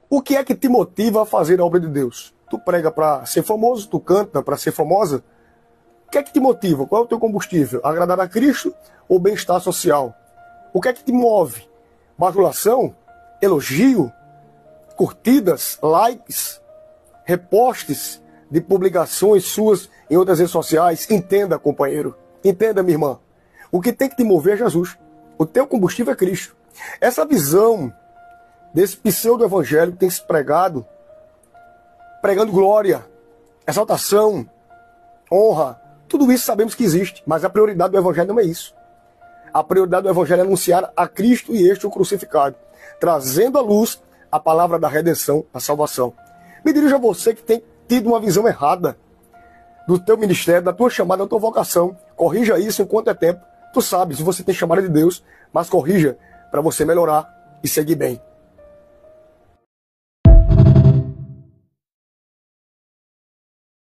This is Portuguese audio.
O que é que te motiva a fazer a obra de Deus? Tu prega para ser famoso, tu canta para ser famosa. O que é que te motiva? Qual é o teu combustível? Agradar a Cristo ou bem-estar social? O que é que te move? Bajulação? Elogio? Curtidas? Likes? Repostes de publicações suas em outras redes sociais? Entenda, companheiro. Entenda, minha irmã. O que tem que te mover é Jesus. O teu combustível é Cristo. Essa visão desse pseudo-evangelho que tem se pregando glória, exaltação, honra, tudo isso sabemos que existe, mas a prioridade do evangelho não é isso. A prioridade do evangelho é anunciar a Cristo e este o crucificado, trazendo à luz a palavra da redenção, a salvação. Me dirijo a você que tem tido uma visão errada do teu ministério, da tua chamada, da tua vocação. Corrija isso enquanto é tempo. Tu sabes, se você tem chamada de Deus, mas corrija para você melhorar e seguir bem.